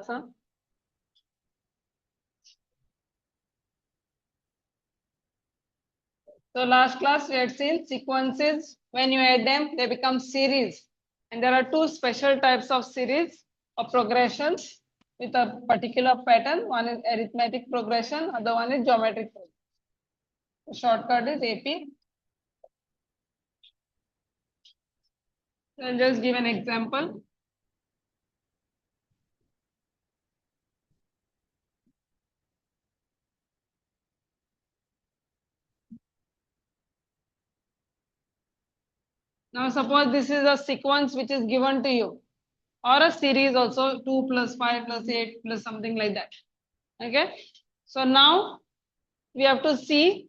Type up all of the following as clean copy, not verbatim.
Huh? So last class we had seen sequences. When you add them, they become series. And there are two special types of series or progressions with a particular pattern. One is arithmetic progression, other one is geometric progression. The shortcut is AP. I'll just give an example. Now suppose this is a sequence which is given to you, or a series also, 2 plus 5 plus 8 plus something like that. Okay. So now we have to see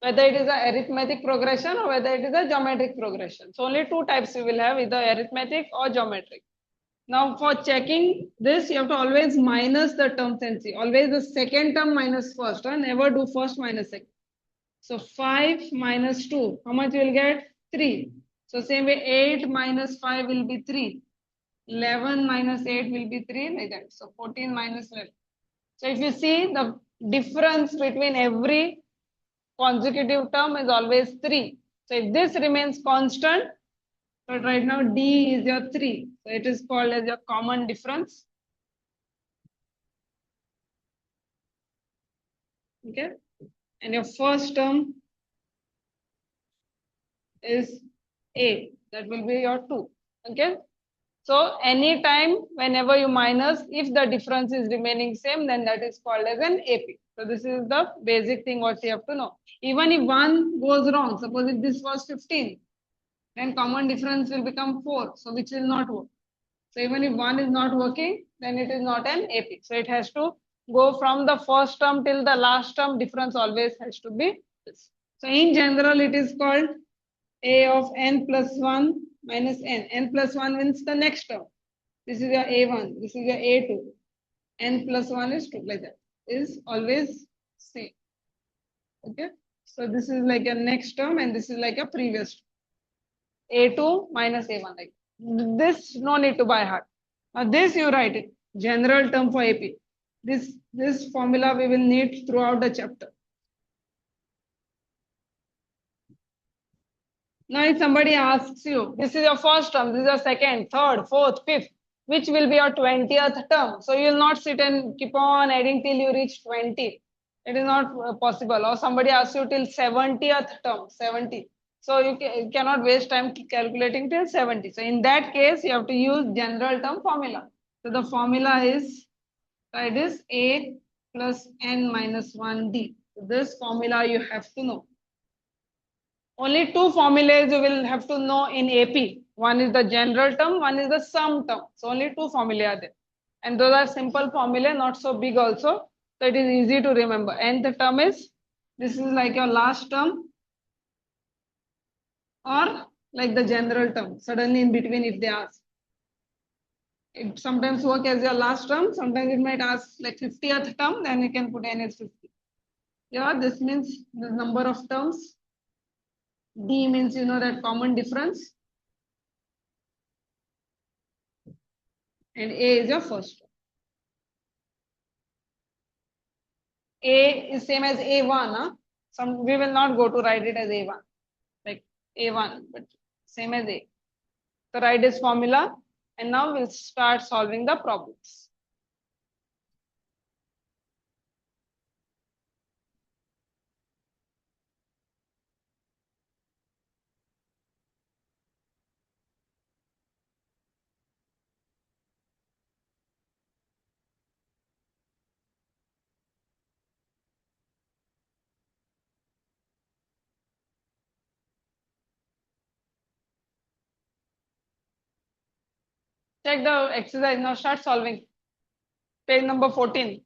whether it is a arithmetic progression or whether it is a geometric progression. So only two types we will have, either arithmetic or geometric. Now for checking this, you have to always minus the terms and see. Always the second term minus first, and never do first minus second. So 5 minus 2, how much you will get? 3. So same way 8 minus 5 will be 3. 11 minus 8 will be 3, like that. So 14 minus 11. So if you see, the difference between every consecutive term is always 3. So if this remains constant, but right now D is your 3. So it is called as your common difference. Okay. And your first term is A. That will be your 2. Okay. So anytime whenever you minus, if the difference is remaining same, then that is called as an AP. So this is the basic thing what you have to know. Even if one goes wrong, suppose if this was 15, then common difference will become 4. So which will not work. So even if one is not working, then it is not an AP. So it has to go from the first term till the last term, difference always has to be this. So in general, it is called A of n plus 1 minus n. N plus 1 means the next term. This is your A1, this is your A2. N plus 1 is 2, like that. Is always same. Okay. So this is like a next term and this is like a previous term. A2 minus A1, like this, no need to by heart. Now this you write it, general term for AP. This formula we will need throughout the chapter. Now if somebody asks you, this is your first term, this is your second, third, fourth, fifth, which will be your 20th term? So you will not sit and keep on adding till you reach 20. It is not possible. Or somebody asks you till 70th term, 70. So you cannot waste time calculating till 70. So in that case, you have to use general term formula. So the formula is, it is A plus n minus 1D. So this formula you have to know. Only two formulas you will have to know in AP. One is the general term, one is the sum term. So only two formulae are there. And those are simple formulae, not so big also. So it is easy to remember. And the term is, this is like your last term or like the general term. Suddenly in between if they ask. It sometimes work as your last term. Sometimes it might ask like 50th term, then you can put n as 50. Yeah, this means the number of terms. D means, you know, that common difference. And A is your first term. A is same as A1. Huh? We will not go to write it as A1. Like A1, but same as A. So write this formula and now we'll start solving the problems. Check the exercise now, start solving. Page number 14.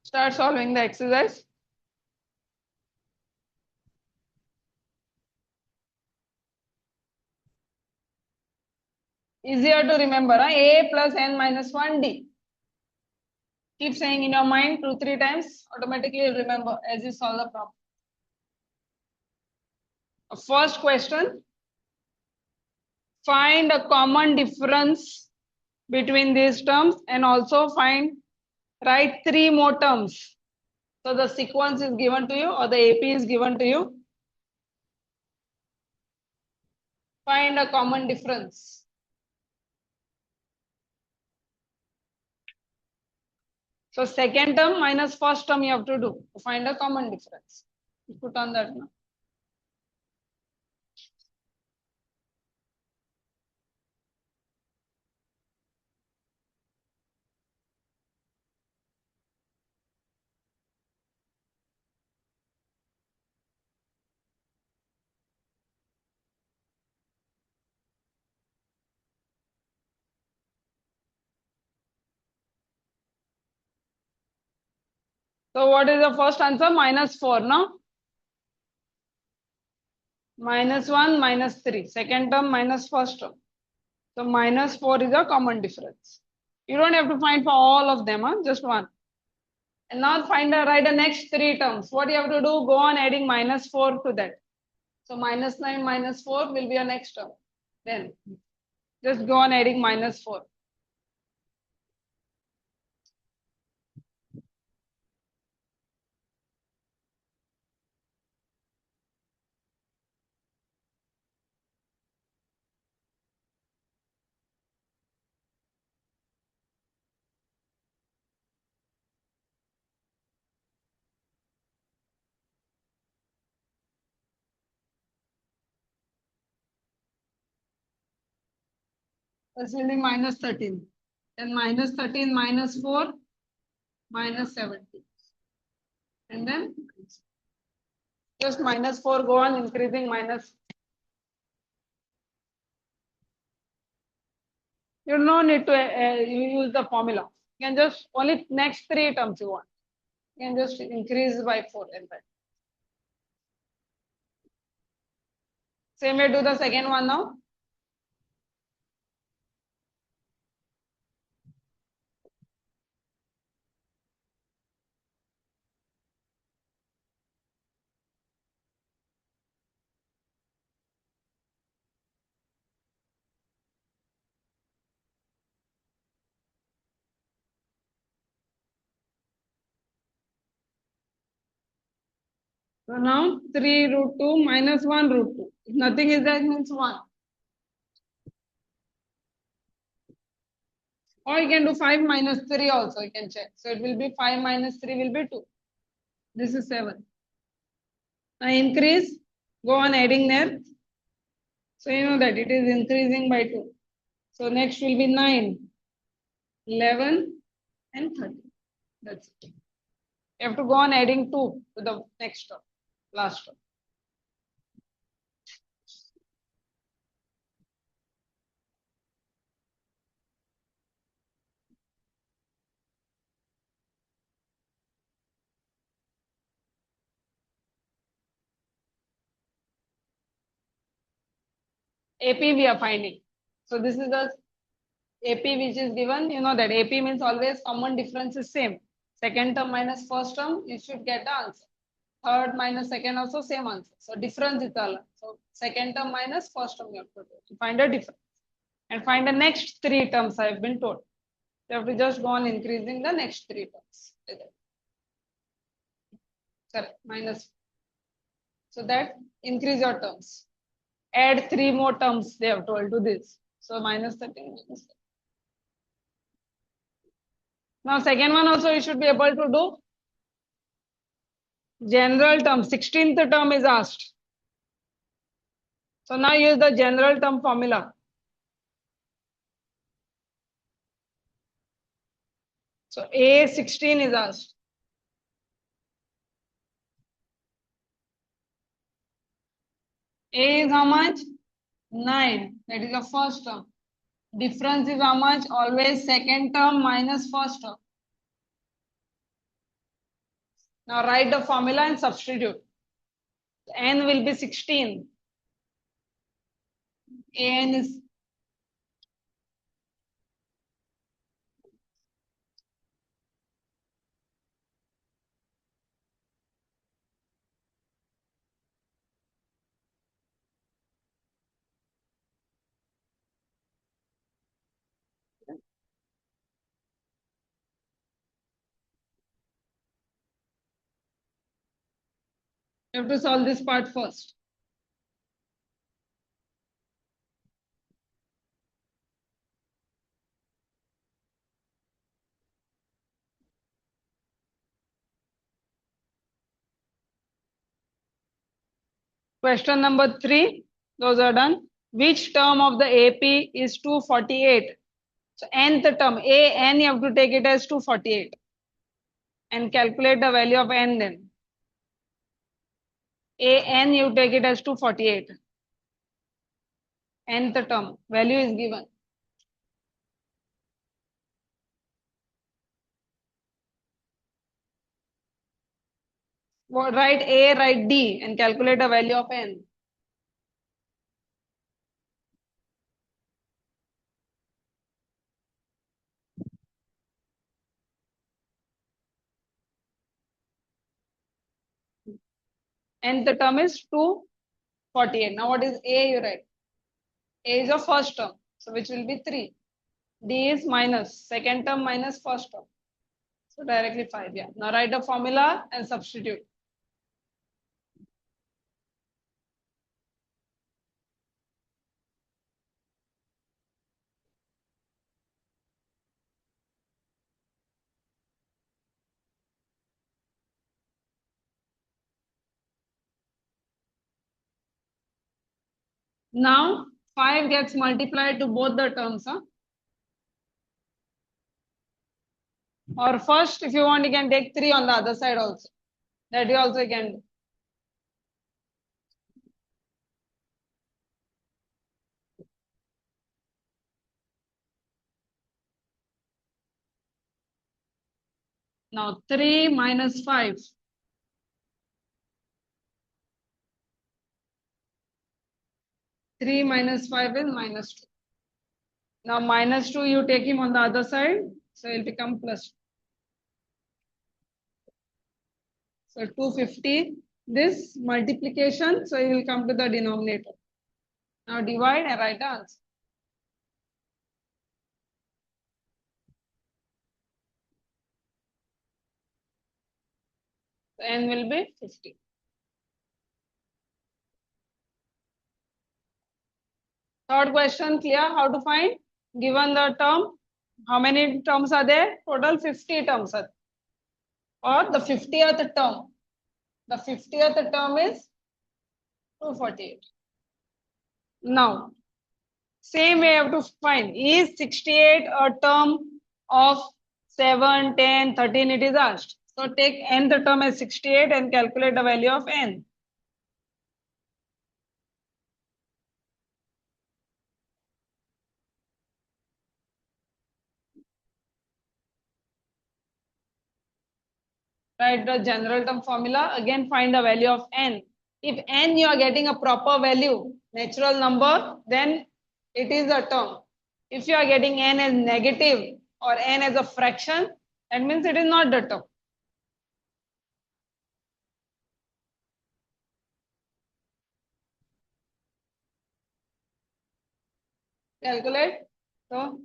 Start solving the exercise. Easier to remember, huh? A plus n minus 1D. Keep saying in your mind 2-3 times, automatically you'll remember as you solve the problem. First question, find a common difference between these terms and also write three more terms. So the sequence is given to you or the AP is given to you. Find a common difference. So second term minus first term you have to do to find a common difference. You put on that now. So what is the first answer? Minus 4, no? Minus 1, minus 3. Second term minus first term. So minus 4 is a common difference. You don't have to find for all of them, huh? Just one. And now write the next three terms. What you have to do? Go on adding minus 4 to that. So minus 9 minus 4 will be your next term. Then just go on adding minus 4. This will be minus 13. Then minus 13 minus 4 minus 17. And then just minus 4 go on increasing minus. You don't need to use the formula. You can just only next three terms you want. You can just increase by 4 and that. Same way do the second one now. So now 3 root 2 minus 1 root 2. If nothing is there, it means 1. Or you can do 5 minus 3 also, you can check. So it will be 5 minus 3 will be 2. This is 7. Now increase, go on adding there. So you know that it is increasing by 2. So next will be 9, 11 and 13. That's it. You have to go on adding 2 to the next term, last term. AP we are finding. So this is the AP which is given. You know that AP means always common difference is same. Second term minus first term, you should get the answer. Third minus second also same answer. So difference is all. So second term minus first term you have to do. To find a difference. And find the next three terms I have been told. You have to just go on increasing the next three terms. Correct. Minus. So that increase your terms. Add three more terms they have told to this. So minus 13 minus 13. Now second one also you should be able to do. General term, 16th term is asked. So now use the general term formula. So A16 is asked. A is how much? 9. That is the first term. Difference is how much? Always second term minus first term. Now write the formula and substitute. N will be 16. An is You have to solve this part first. Question number 3, those are done. Which term of the AP is 248? So nth term, n, you have to take it as 248 and calculate the value of n then. N, you take it as 248. Nth term, value is given. Write A, write D and calculate the value of n. Nth term is 248. Now what is A, you write. A is your first term, so which will be 3. D is minus, second term minus first term. So directly 5, yeah. Now write the formula and substitute. Now 5 gets multiplied to both the terms. Huh? Or first, if you want, you can take 3 on the other side also. That you also can do. Now 3 minus 5. 3 minus 5 is minus 2. Now minus 2, you take him on the other side. So it will become plus 2. So 250, this multiplication, so you will come to the denominator. Now divide and write the answer. So n will be 50. Third question, clear how to find? Given the term, how many terms are there? Total 50 terms are there. Or the 50th term. The 50th term is 248. Now, same way you have to find. Is 68 a term of 7, 10, 13? It is asked. So take nth term as 68 and calculate the value of n. Write the general term formula. Again, find the value of n. If n you are getting a proper value, natural number, then it is a term. If you are getting n as negative or n as a fraction, that means it is not the term. Calculate. So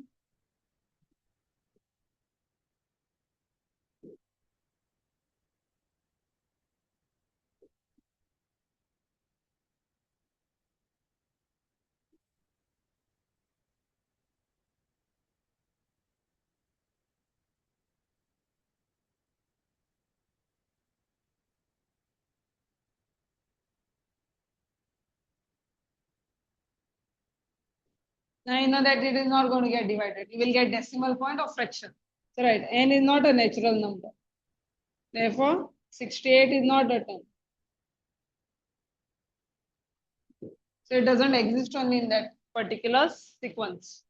now you know that it is not going to get divided. You will get decimal point or fraction. So right, n is not a natural number. Therefore, 68 is not a term. So it doesn't exist only in that particular sequence.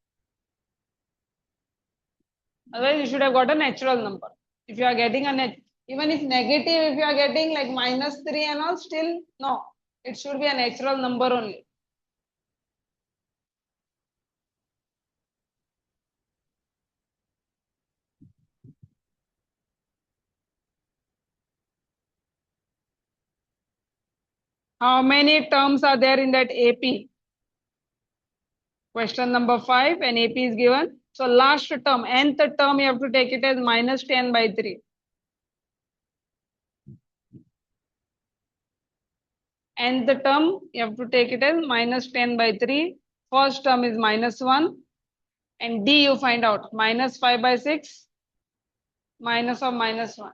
Otherwise, you should have got a natural number. If you are getting a net, even if negative, if you are getting like minus 3 and all, still no. It should be a natural number only. How many terms are there in that AP? Question number 5 and AP is given. So last term, nth term, you have to take it as minus 10 by 3. And the term, you have to take it as minus 10 by 3. First term is minus 1. And D you find out, minus 5 by 6, minus of minus 1.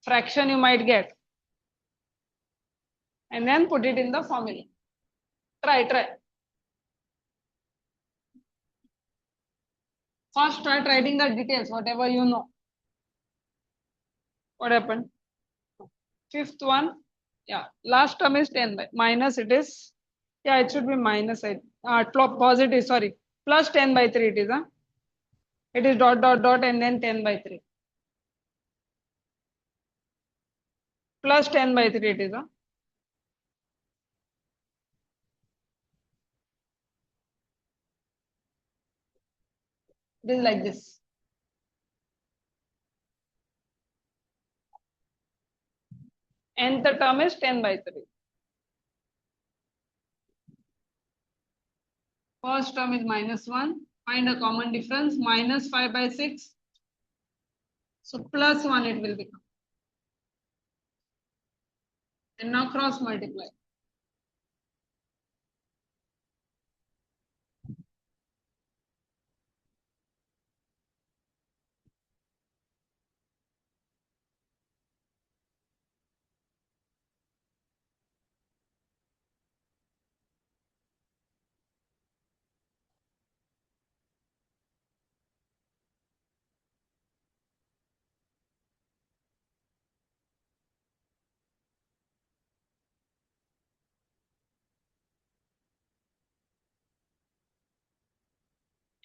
Fraction you might get. And then put it in the formula. Try. First start writing the details, whatever you know. What happened? Fifth one, yeah, last term is 10 by minus it is, yeah, it should be minus, positive, sorry, plus 10 by 3 it is, it is dot dot dot and then 10 by 3. Plus 10 by 3 it is, it is like this. And the term is 10 by 3. First term is minus 1. Find a common difference, minus 5 by 6. So plus 1 it will become. And now cross multiply.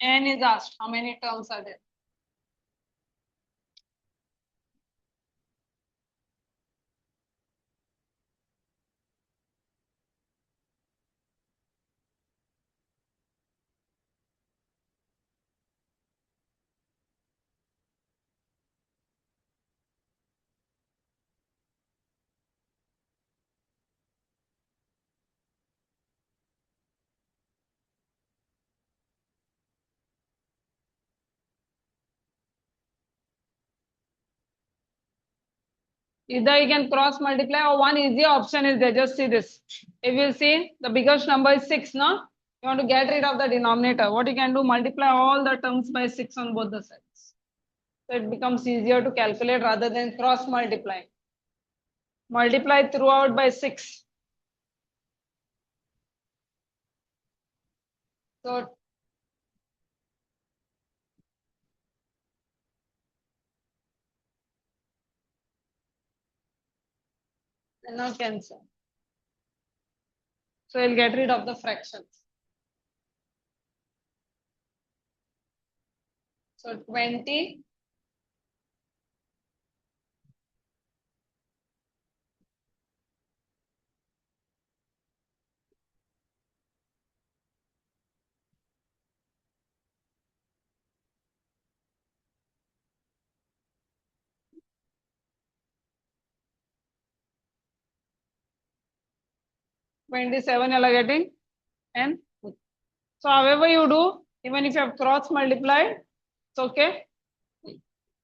N is asked, how many terms are there? Either you can cross multiply or one easy option is there. Just see this. If you see the biggest number is 6, no? You want to get rid of the denominator. What you can do, multiply all the terms by 6 on both the sides. So it becomes easier to calculate rather than cross multiplying. Multiply throughout by 6. So and now cancel. So you'll get rid of the fractions. So 20 27 you are getting, and so however you do, even if you have cross multiplied, it's okay.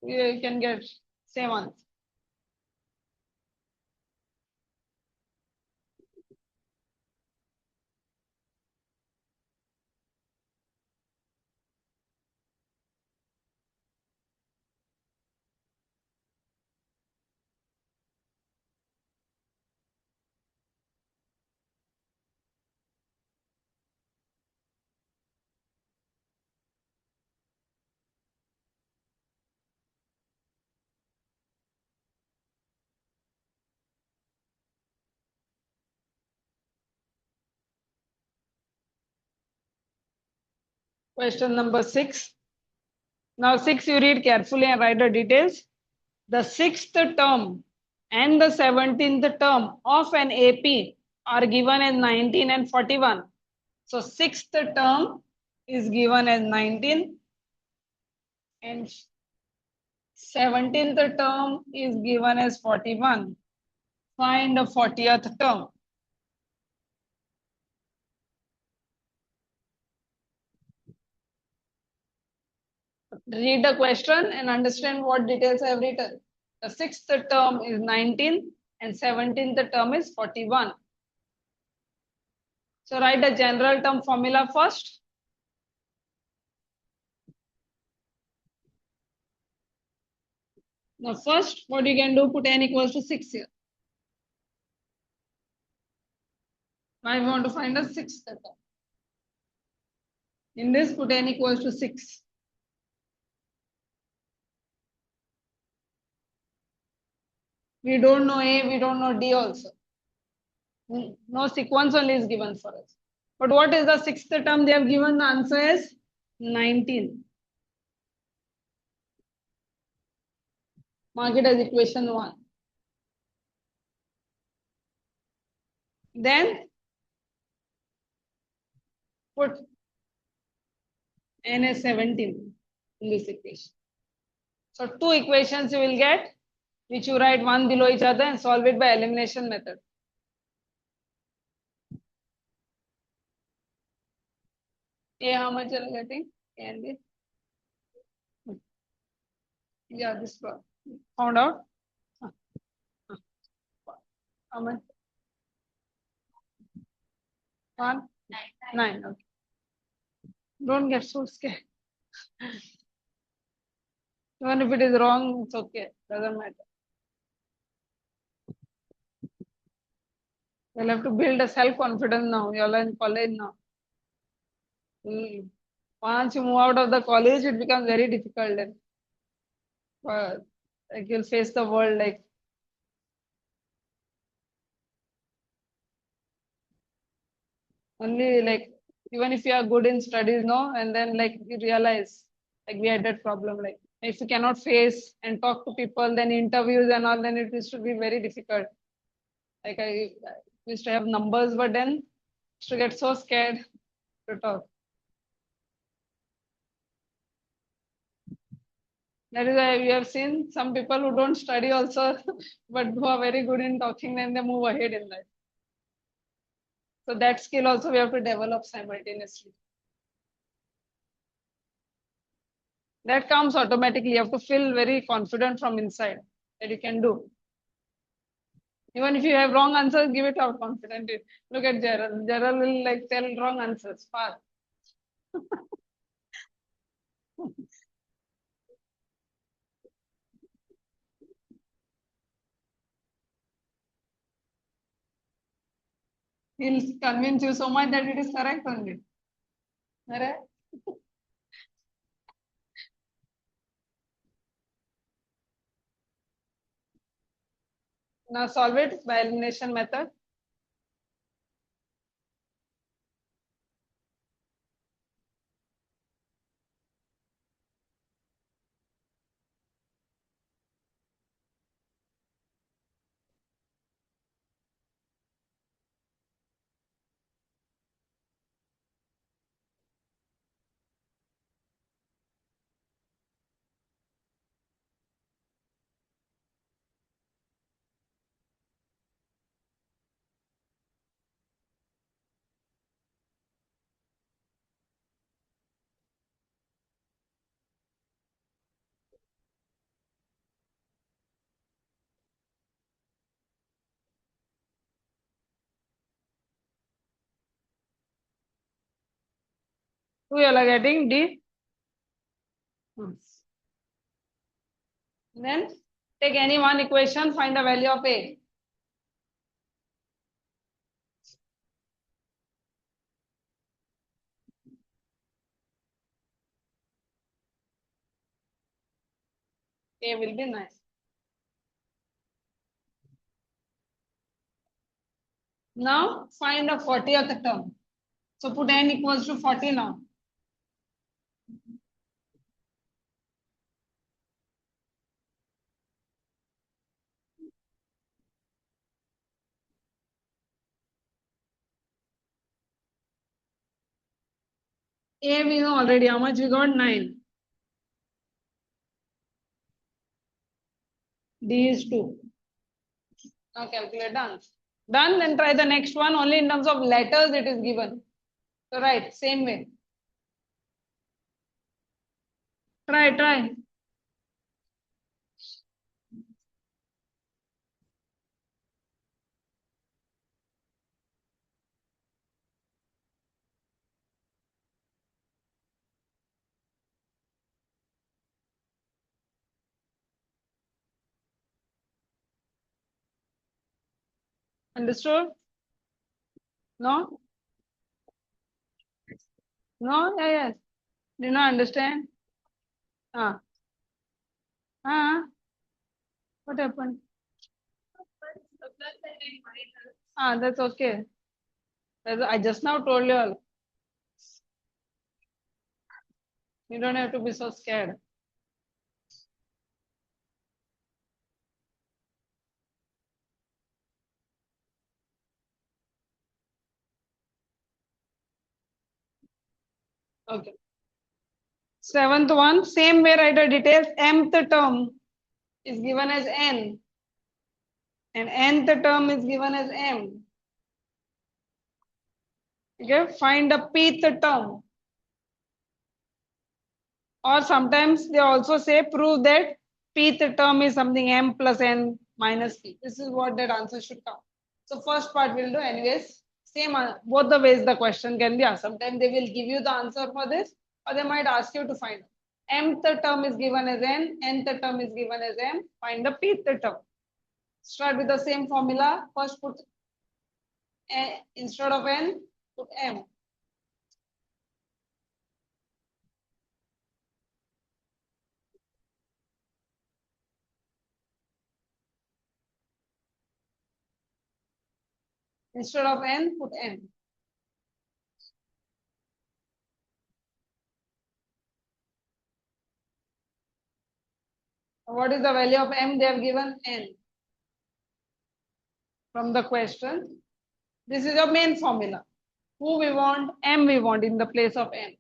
You can get same answer. Question number 6. Now 6 you read carefully and write the details. The 6th term and the 17th term of an AP are given as 19 and 41. So 6th term is given as 19 and 17th term is given as 41. Find the 40th term. Read the question and understand what details I have written. The 6th term is 19 and 17th term is 41. So write the general term formula first. Now first, what you can do, put n equals to 6 here. Now we want to find the sixth term. In this, put n equals to 6. We don't know A, we don't know D also. No sequence only is given for us. But what is the sixth term they have given? The answer is 19. Mark it as equation 1. Then put n as 17 in this equation. So two equations you will get, which you write one below each other and solve it by elimination method. A, how much are you getting? A and B. Yeah, this one. Found out? How much? 1? 9. Okay. Don't get so scared. Even if it is wrong, it's okay. Doesn't matter. You'll have to build a self-confidence now. You're in college now. Once you move out of the college, it becomes very difficult. Then. Like you'll face the world like only like even if you are good in studies, no, and then like you realize like we had that problem. Like if you cannot face and talk to people, then interviews and all, then it used to be very difficult. Like I used to have numbers, but then used to get so scared to talk. That is why you have seen some people who don't study also, but who are very good in talking, then they move ahead in life. So that skill also we have to develop simultaneously. That comes automatically. You have to feel very confident from inside that you can do. Even if you have wrong answers, give it out confidently. Look at Gerald. Gerald will like tell wrong answers fast. He'll convince you so much that it is correct only. Correct? Now solve it by elimination method. Who you are getting D? Then take any one equation, find the value of A. A will be nice. Now find the 40th term. So put n equals to 40 now. A we know already how much we got 9. D is 2. Now calculate done. Done, then try the next one. Only in terms of letters it is given. So right, same way. Try. Understood? No? No? Yeah, yes. Do not understand? Ah. Ah. What happened? Ah, that's okay. I just now told you all. You don't have to be so scared. Okay. Seventh one, same way write the details. Mth term is given as n, and nth term is given as m. Okay, find the pth term. Or sometimes they also say prove that pth term is something m plus n minus p. This is what that answer should come. So first part we'll do anyways. Same both the ways the question can be asked. Sometimes they will give you the answer for this, or they might ask you to find. Mth term is given as n, nth term is given as m. Find the pth term. Start with the same formula. First put instead of n, put m. Instead of n, put m. What is the value of m? They have given n from the question. This is your main formula. Who we want? M we want in the place of n.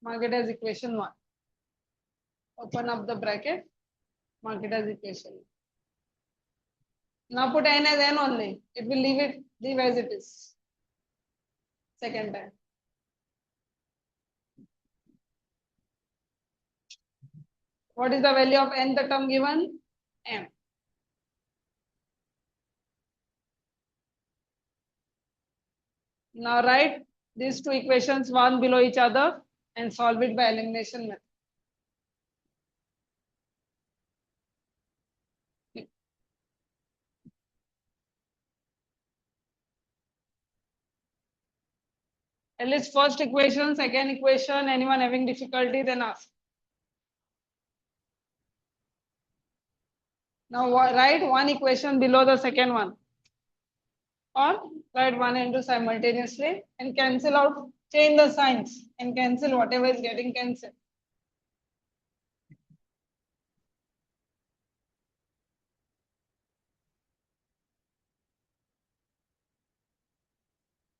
Mark it as equation 1. Open up the bracket. Mark it as equation 1. Now put n as n only. It will leave as it is. Second time. What is the value of n the term given? M. Now write these two equations one below each other and solve it by elimination method. At least first equation, second equation, anyone having difficulty, then ask. Now write one equation below the second one. Or write one and two simultaneously and cancel out, change the signs and cancel whatever is getting cancelled.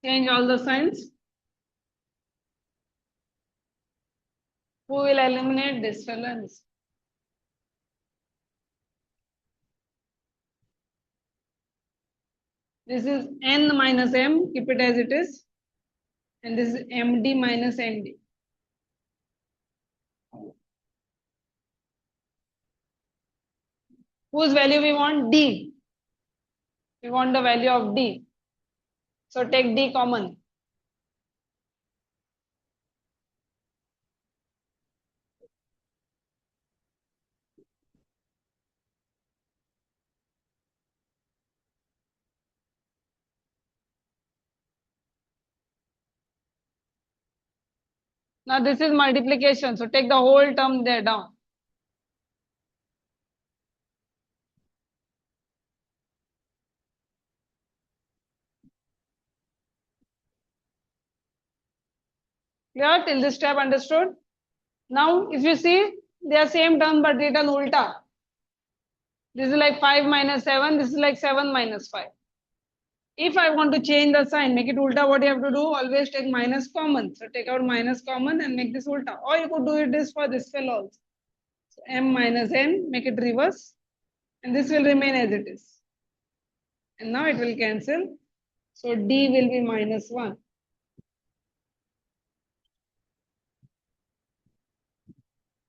Change all the signs. Who will eliminate this fellow? This is n minus m, keep it as it is. And this is md minus md. Whose value we want? D. We want the value of D. So take D common. Now this is multiplication. So take the whole term there down. Clear till this step, understood? Now if you see, they are same term but written ulta. This is like 5 minus 7. This is like 7 minus 5. If I want to change the sign, make it ulta, what you have to do? Always take minus common. So take out minus common and make this ulta. Or you could do it this for this fellow also. So m minus n, make it reverse. And this will remain as it is. And now it will cancel. So d will be minus 1.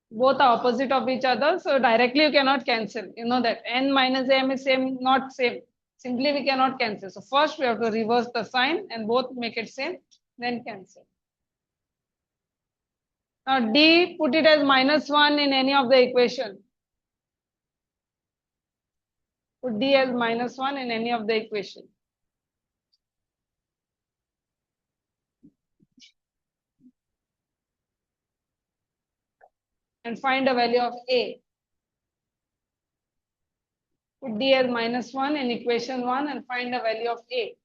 Both are opposite of each other. So directly you cannot cancel. You know that n minus m is same, not same. Simply we cannot cancel. So first we have to reverse the sign and both make it same, then cancel. Now D, put it as -1 in any of the equation. Put D as -1 in any of the equation. And find a value of A. Put D as -1 in equation 1 and find a value of A.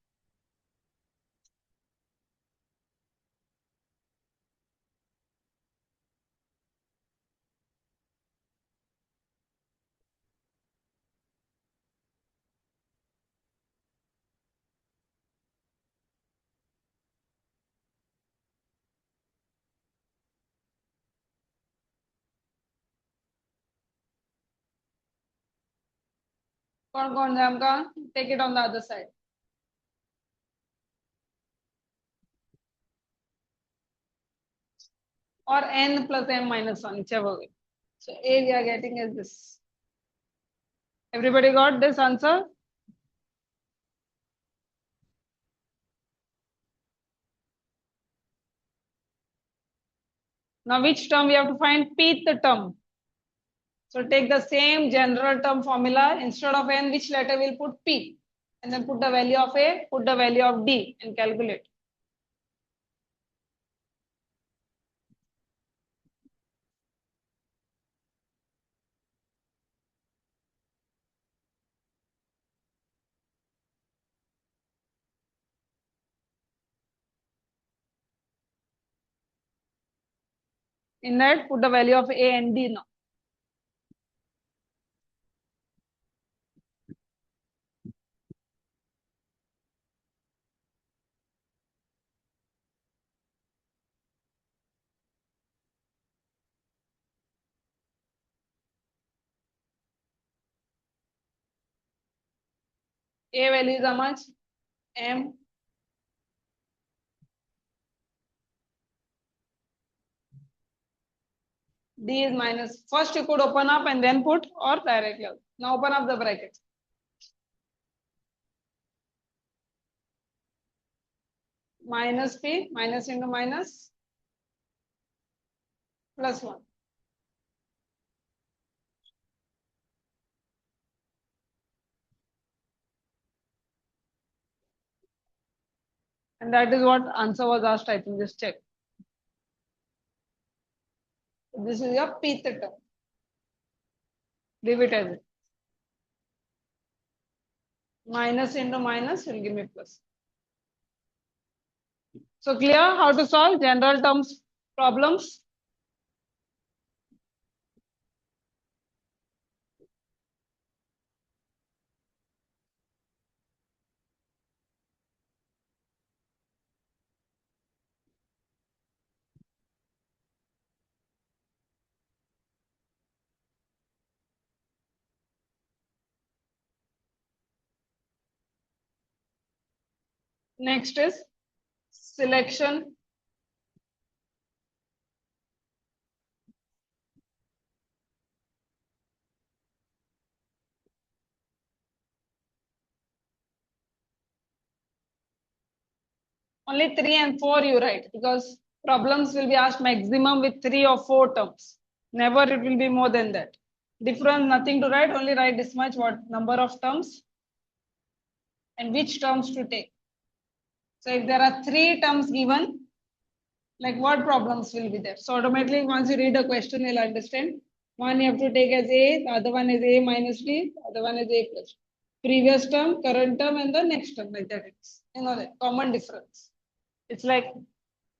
कौन है आपका? Take it on the other side. Or n plus m minus 1, whichever way. So A we are getting is this. Everybody got this answer? Now which term we have to find? Pth term. So take the same general term formula. Instead of n, which letter will put P? And then put the value of A, put the value of D and calculate. In that, put the value of A and D now. A value is how much? M. D is minus. First you could open up and then put or directly out. Now open up the bracket. Minus P, minus into minus, plus 1. And that is what answer was asked, I think. Just check. This is your Pth term. Leave it as it. Minus into minus will give me plus. So clear how to solve general terms problems? Next is selection. Only 3 and 4 you write because problems will be asked maximum with 3 or 4 terms. Never it will be more than that. Difference, nothing to write, only write this much, what number of terms and which terms to take. So if there are 3 terms given, like what problems will be there? So automatically once you read the question, you'll understand. One you have to take as A, the other one is A minus B, the other one is A plus. Previous term, current term, and the next term, like that. It's, you know, that common difference. It's like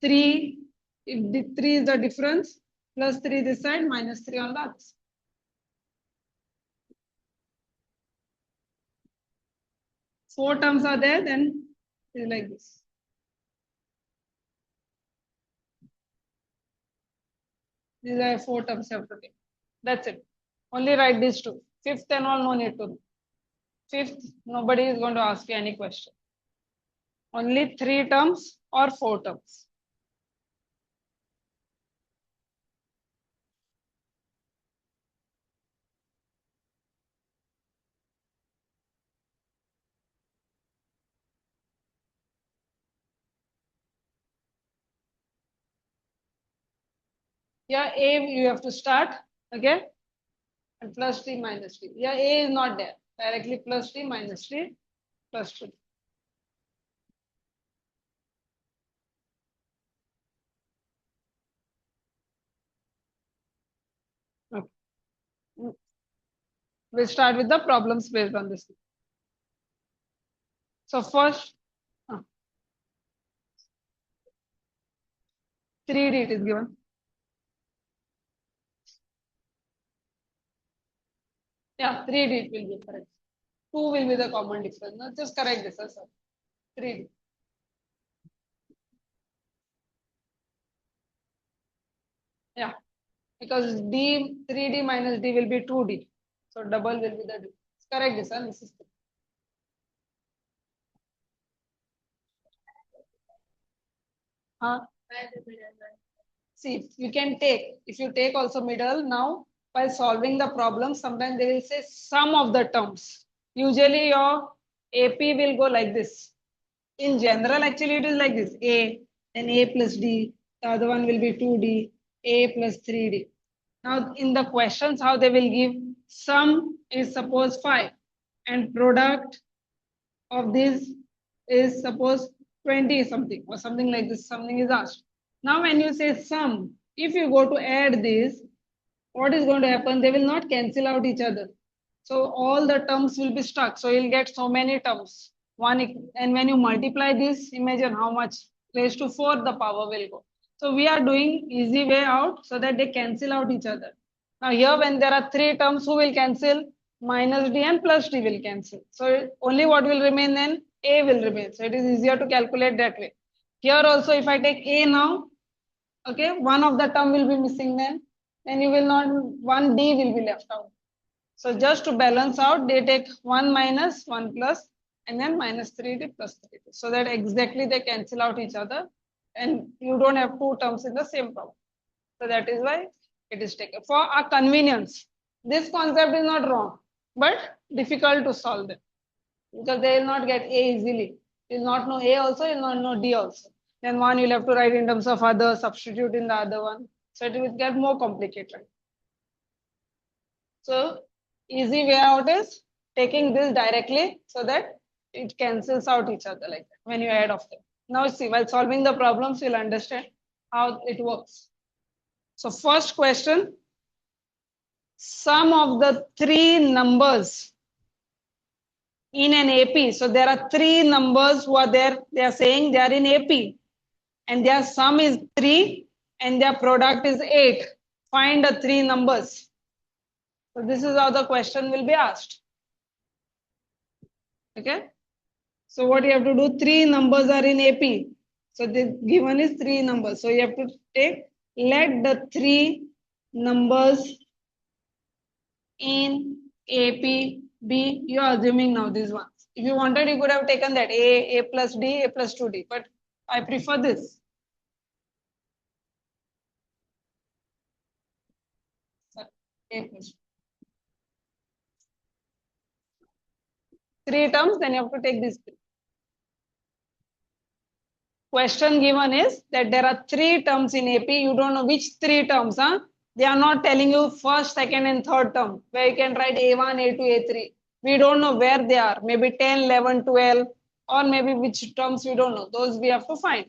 3, if the 3 is the difference, plus 3 this side, minus 3 on the other side. 4 terms are there, then it's like this. These are 4 terms you have to take. That's it. Only write these 2. Fifth and all, no need to. Fifth, nobody is going to ask you any question. Only 3 terms or 4 terms. Yeah, A you have to start, okay? And plus 3 minus 3. Yeah, A is not there. Directly plus 3 minus 3 plus 2. Okay. We'll start with the problems based on this. So first, 3D it is given. Yeah, 3D it will be correct. 2 will be the common difference. No, just correct this, sir. 3D. Yeah, because D 3D minus D will be 2D. So double will be the difference. Correct this, sir. This is see, you can take, if you take also middle now, while solving the problem, sometimes they will say sum of the terms. Usually your AP will go like this. In general, actually it is like this. A, then A plus D, the other one will be 2D, A plus 3D. Now in the questions, how they will give, sum is suppose 5 and product of this is suppose 20 something or something like this, something is asked. Now when you say sum, if you go to add this, what is going to happen? They will not cancel out each other. So all the terms will be stuck. So you'll get so many terms. And when you multiply this, imagine how much, raised to 4 the power will go. So we are doing easy way out so that they cancel out each other. Now here when there are 3 terms, who will cancel? Minus D and plus D will cancel. So only what will remain then? A will remain. So it is easier to calculate that way. Here also if I take A now, okay, one of the term will be missing then you will not, one D will be left out. So just to balance out, they take 1 minus 1 plus and then minus 3D plus 3D. So that exactly they cancel out each other and you don't have two terms in the same problem. So that is why it is taken. For our convenience, this concept is not wrong, but difficult to solve them because they will not get A easily. You will not know A also, you will not know D also. Then one you'll have to write in terms of other, substitute in the other one. So it will get more complicated. So easy way out is taking this directly so that it cancels out each other like that when you add of them. Now see, while solving the problems, you'll understand how it works. So first question, sum of the three numbers in an AP. So there are three numbers who are there. They are saying they are in AP and their sum is 3 and their product is 8. Find the three numbers. So this is how the question will be asked. Okay. So what you have to do, three numbers are in AP. So the given is three numbers. So you have to take, let the three numbers in AP be, you are assuming now these ones. If you wanted, you could have taken that A plus D, A plus 2D, but I prefer this. A plus. Three terms, then you have to take these three. Question given is that there are three terms in AP. You don't know which three terms, huh? They are not telling you first, second, and third term, where you can write A1, A2, A3. We don't know where they are. Maybe 10, 11, 12, or maybe which terms we don't know. Those we have to find.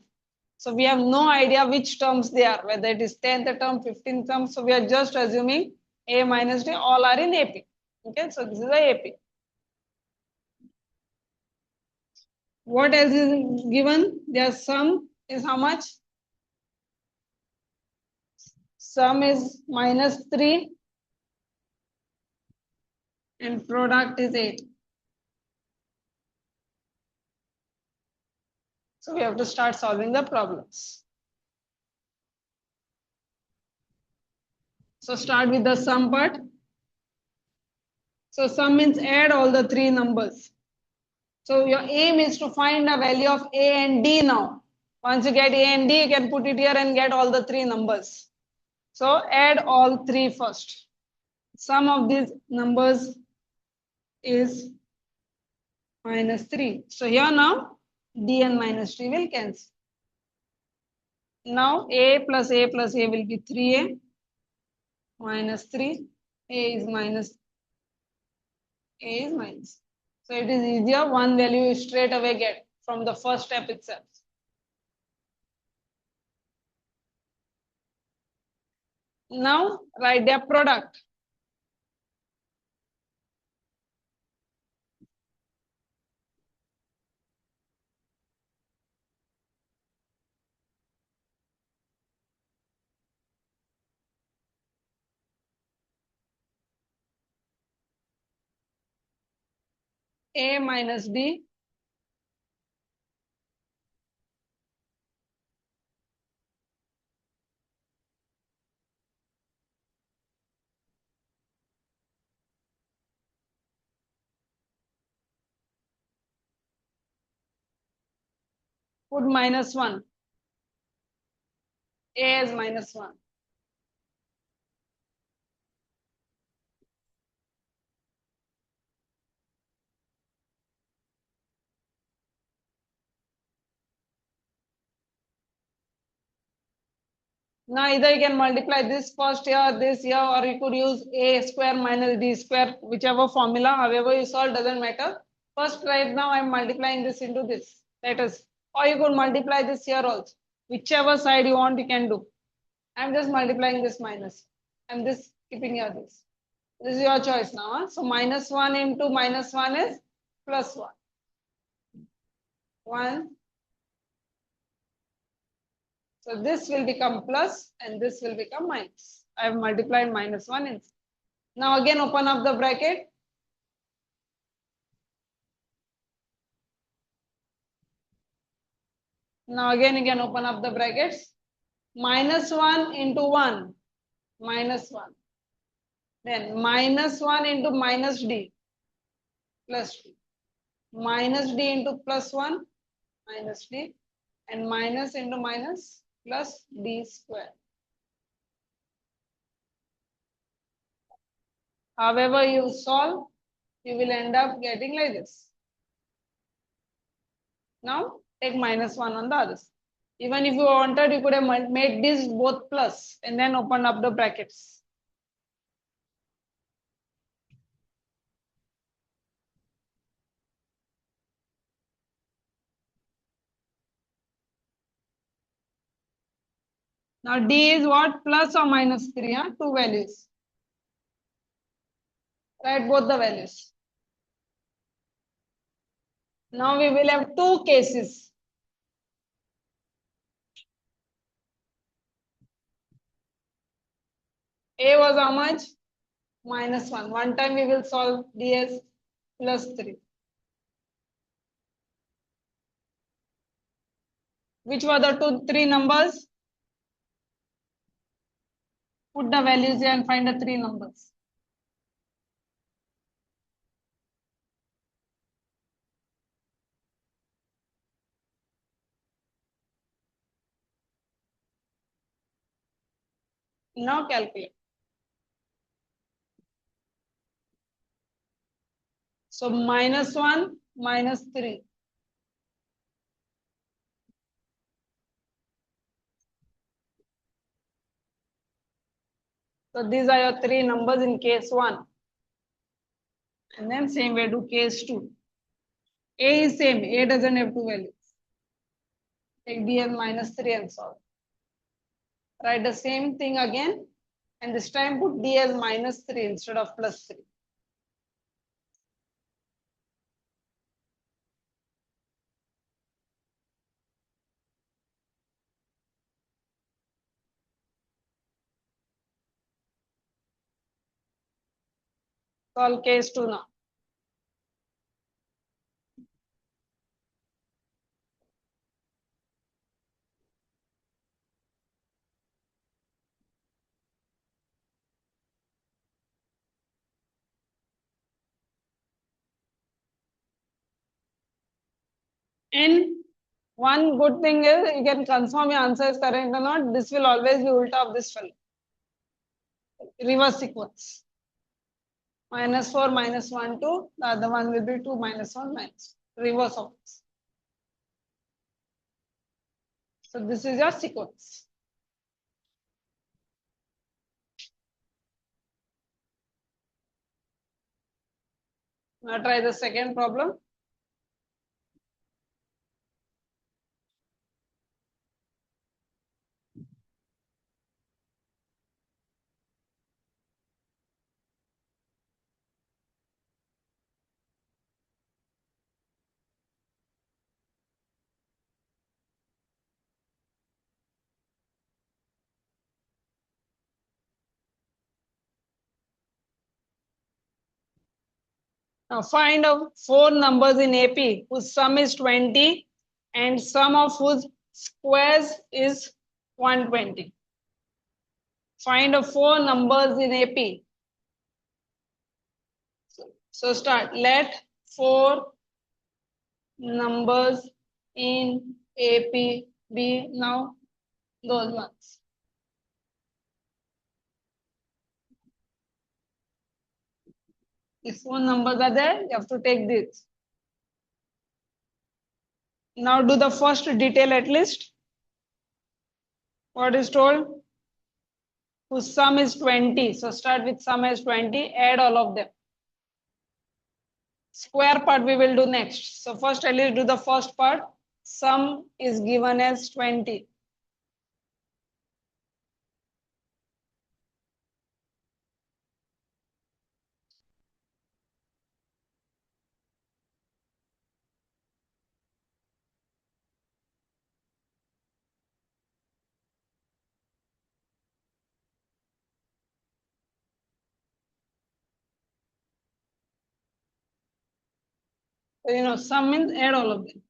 So we have no idea which terms they are, whether it is 10th term, 15th term. So we are just assuming A minus D, all are in AP. Okay, so this is the AP. What else is given? Their sum is how much? Sum is minus 3 and product is 8. So we have to start solving the problems. So start with the sum part. So sum means add all the three numbers. So your aim is to find the value of A and D now. Once you get A and D, you can put it here and get all the three numbers. So add all three first. Sum of these numbers is minus 3. So here now D and minus 3 will cancel. Now A plus A plus A will be 3A minus 3, a is minus, a is minus. So it is easier, one value you straight away get from the first step itself. Now write their product. A minus B put minus 1. A is minus 1. Now either you can multiply this first here, this here, or you could use a square minus b square, whichever formula, however you solve, doesn't matter. First, right now I'm multiplying this into this. That is, or you could multiply this here also. Whichever side you want, you can do. I'm just multiplying this minus. I'm just keeping here this. This is your choice now. Huh? So minus 1 into minus 1 is plus 1. 1. So this will become plus and this will become minus. I have multiplied minus 1 in. Now again open up the bracket. Now again you can open up the brackets. Minus 1 into 1. Minus 1. Then minus 1 into minus d. Plus d. Minus d into plus 1. Minus d. And minus into minus plus d square. However you solve, you will end up getting like this. Now take minus 1 on the other side. Even if you wanted, you could have made this both plus and then opened up the brackets. Now d is what? Plus or minus 3, huh? Two values. Write both the values. Now we will have two cases. A was how much? Minus 1. One time we will solve ds plus 3. Which were the three numbers? Put the values here and find the three numbers. Now calculate. So minus 1, minus 3. So these are your three numbers in case 1. And then same way to case 2. A is same. A doesn't have two values. Take d as minus 3 and solve. Write the same thing again. And this time put d as minus 3 instead of plus 3. Solve case 2 now. And one good thing is you can confirm your answer is correct or not. This will always be ulta of this fellow. Reverse sequence. Minus 4, minus 1, 2. The other one will be 2, minus 1, minus. Reverse of this. So this is your sequence. Now try the second problem. Now find out four numbers in AP whose sum is 20 and sum of whose squares is 120. Find out four numbers in AP. So start. Let four numbers in AP be now those ones. If four numbers are there, you have to take this. Now do the first detail at least. What is told? Whose sum is 20. So start with sum as 20, add all of them. Square part we will do next. So first at least do the first part. Sum is given as 20. So sum means add all of them.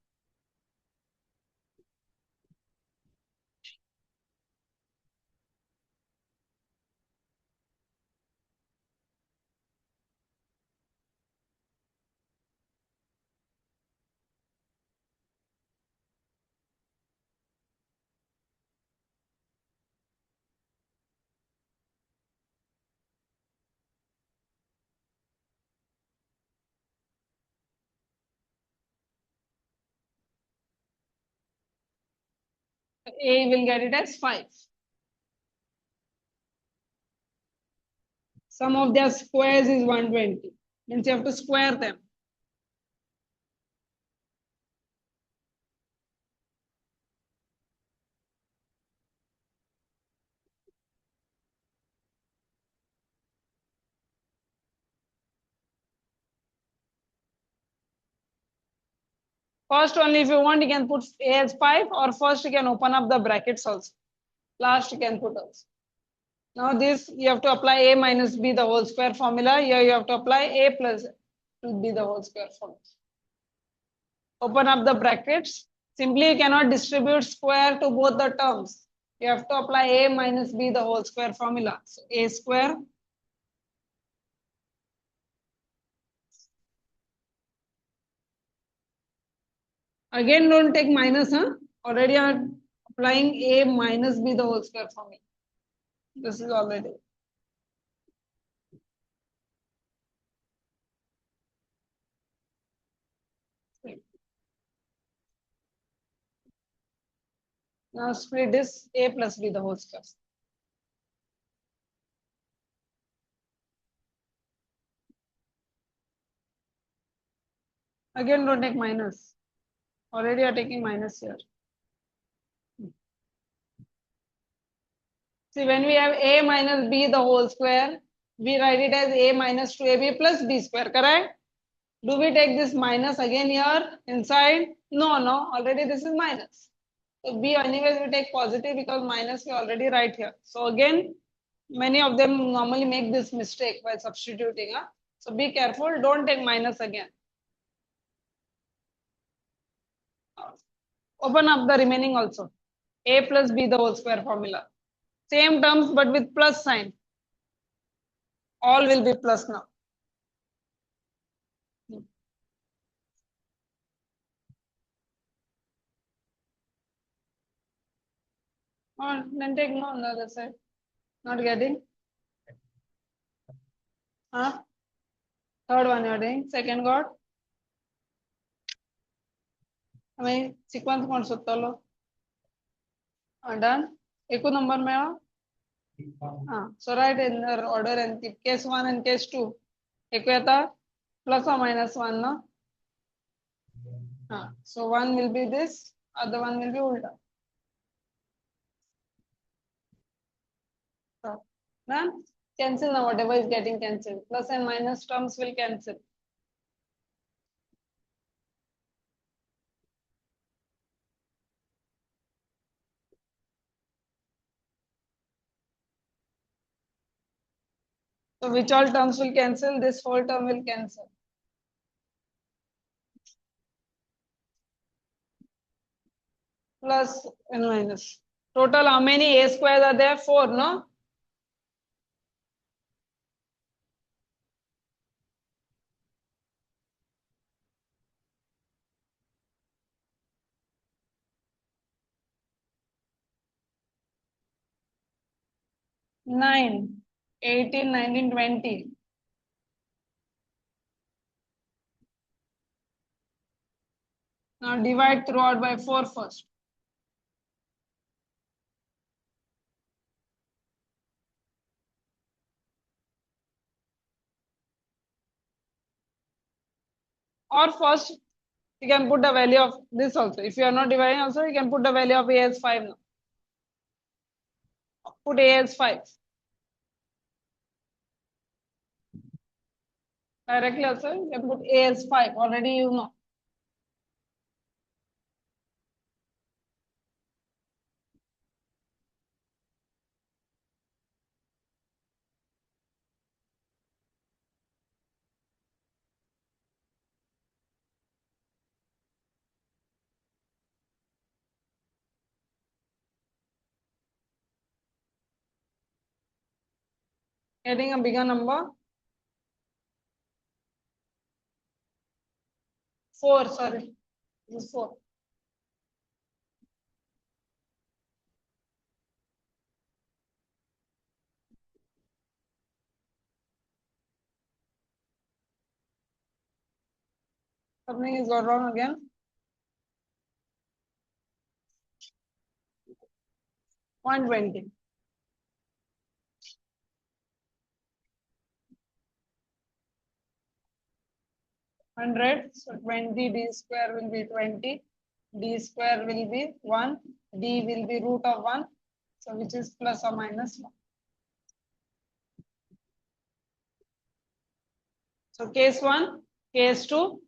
A will get it as 5. Sum of their squares is 120. Means you have to square them. First only if you want you can put A as 5 or first you can open up the brackets also. Last you can put also. Now this you have to apply A minus B the whole square formula. Here you have to apply A plus B the whole square formula. Open up the brackets. Simply you cannot distribute square to both the terms. You have to apply A minus B the whole square formula. So A square again don't take minus, huh? Already are applying A minus B the whole square formula. This is already. Now split this A plus B the whole square. Again don't take minus. Already are taking minus here. See, when we have A minus B the whole square, we write it as A minus 2AB plus B square, correct? Do we take this minus again here inside? No, already this is minus. So B anyways we take positive because minus we already write here. So again, many of them normally make this mistake by substituting. Huh? So be careful, don't take minus again. Open up the remaining also. A plus B the whole square formula. Same terms but with plus sign. All will be plus now. Or then take no on the other side. Not getting? Huh? Third one you're doing. Second got? I mean, sequence कौन सोचता done. Eko number में So write in order and case 1 and case 2. Eko येता plus or minus 1, no? So 1 will be this, other one will be ulta. So, then cancel now, whatever is getting cancelled. Plus and minus terms will cancel. So which all terms will cancel? This whole term will cancel. Plus and minus. Total how many a squares are there? 4, no? Nine, 18, 19, 20. Now divide throughout by 4 first. Or first, you can put the value of this also. If you are not dividing also, you can put the value of a as 5 now. Put a as 5. Directly also, you can put a as 5. Already you know. Getting a bigger number. 4, sorry. This is 4. Something is got wrong again. 120. 100. So 20 d square will be 20. D square will be 1. D will be root of 1. So which is plus or minus 1. So case 1, case 2.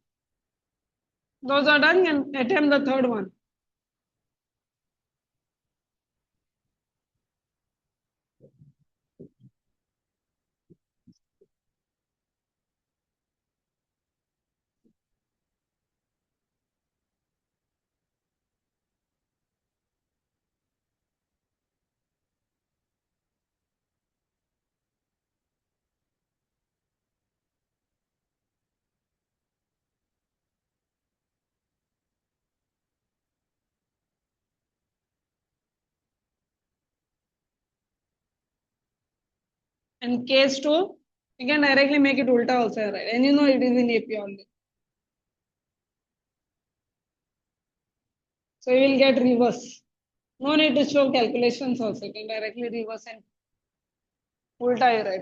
Those are done and attempt the third one. And case 2, you can directly make it ulta also, right? And you know it is in AP only. So you will get reverse. No need to show calculations also. You can directly reverse and ulta you write.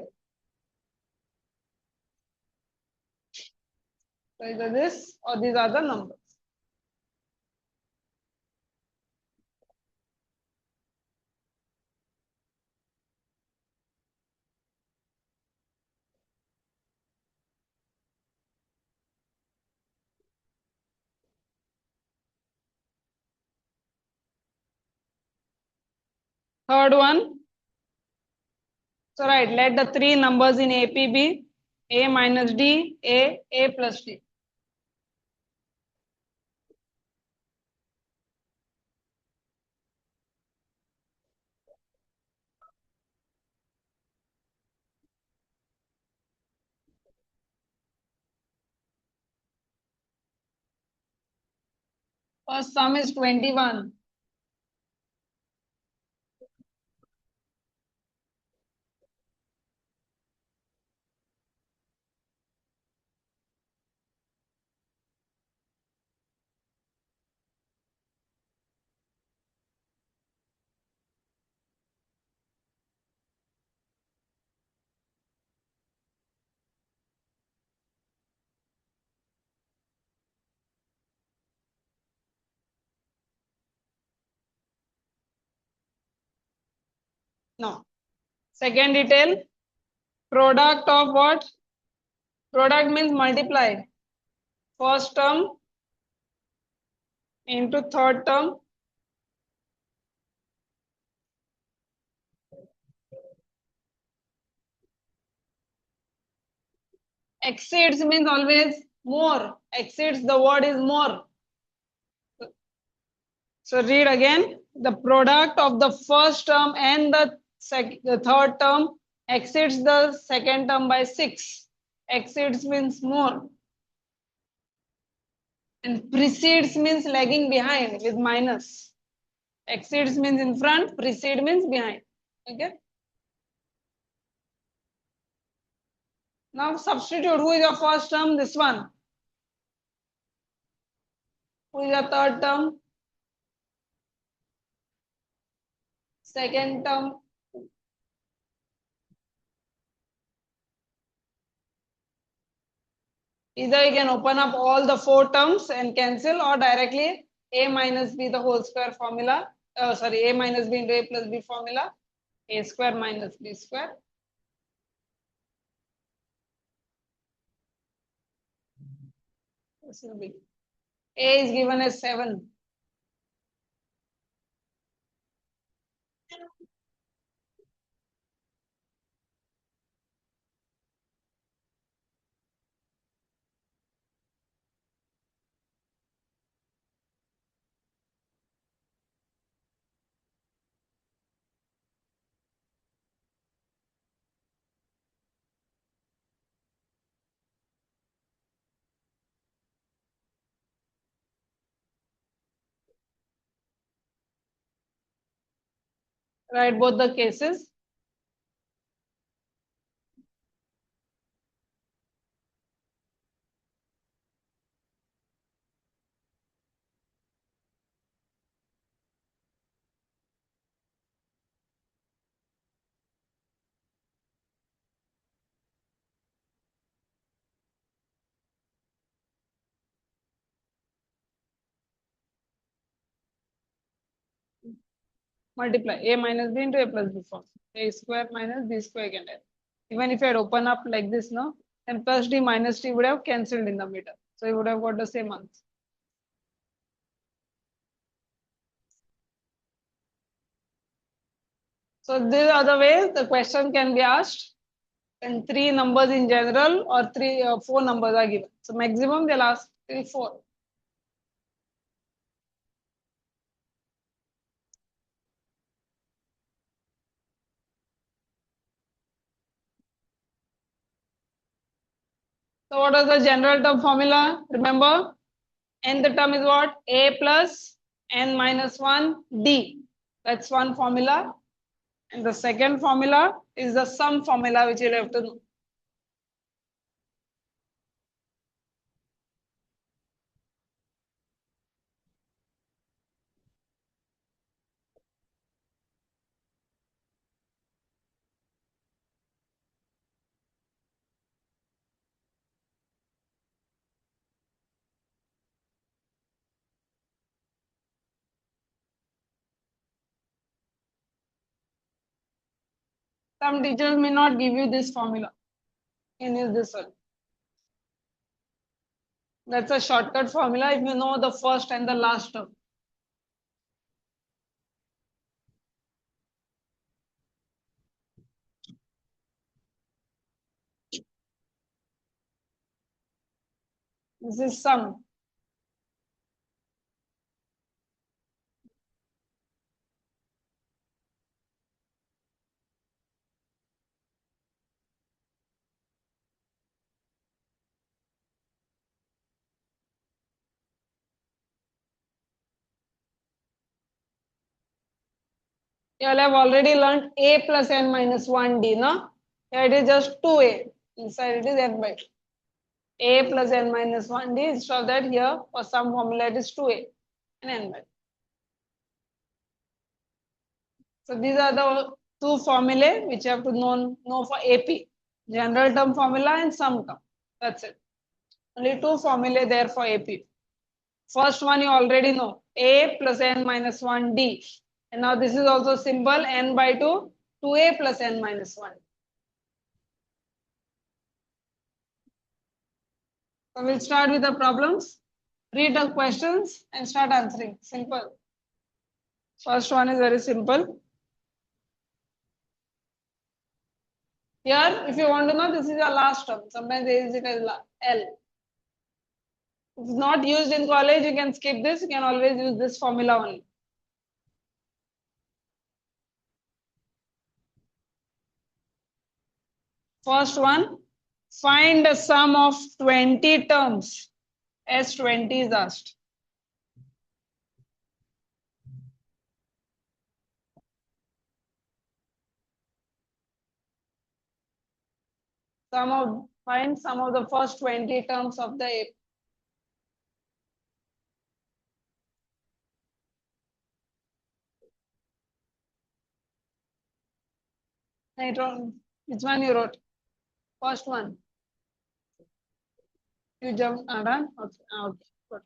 So either this or these are the numbers. Third one. So right, let the three numbers in AP be A minus D, A plus D. First sum is 21. No. Second detail, product of what? Product means multiply. First term into third term. Exceeds means always more. Exceeds, the word is more. So read again. The product of the first term and the third term exceeds the second term by 6. Exceeds means more. And precedes means lagging behind with minus. Exceeds means in front, precede means behind. Okay. Now substitute. Who is your first term? This one. Who is your third term? Second term. Either you can open up all the 4 terms and cancel, or directly a minus b the whole square formula. A minus b into a plus b formula. A square minus b square. This will be. A is given as 7. Write both the cases. Multiply a minus b into a plus b form. A square minus b square again. Even if you had opened up like this, no, then plus d minus d would have cancelled in the middle. So you would have got the same answer. So these are the ways the question can be asked. And 3 numbers in general, or 3 or 4 numbers are given. So maximum they'll ask till 4. So what is the general term formula? Remember, nth term is what? A plus n minus 1 d. That's one formula. And the second formula is the sum formula, which you'll have to know. Some teachers may not give you this formula. You can use this one. That's a shortcut formula if you know the first and the last term. This is sum. You all have already learned a plus n minus 1d, no? Here it is just 2a. Inside it is n by 2. A plus n minus 1d. Instead of that, here for some formula it is 2a and n by 2. So these are the 2 formulae which you have to know for AP. General term formula and sum term. That's it. Only 2 formulae there for AP. First one you already know. A plus n minus 1d. And now this is also simple, n by 2 2a plus n minus 1. So we'll start with the problems, read the questions and start answering. Simple. First one is very simple. Here, if you want to know, this is your last term. Sometimes they use it as L. If it's not used in college, you can skip this. You can always use this formula only. First one, find the sum of 20 terms as 20 is asked. Find sum of the first 20 terms of the AP. Which one you wrote? First one. You jump done? Okay. Okay. Good.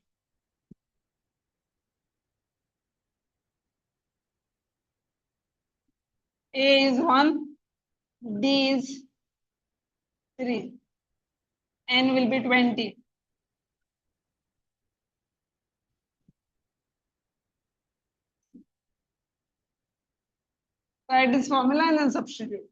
A is 1, D is 3, N will be 20. Write this formula and then substitute.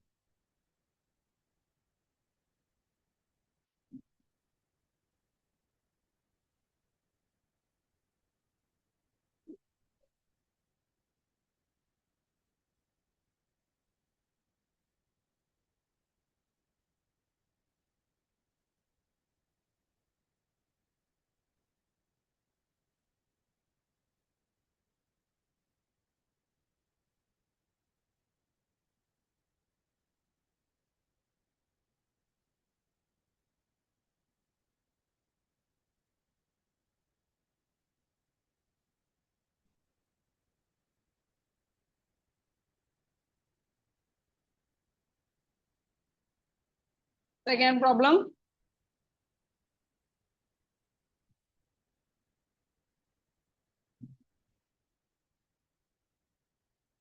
Second problem.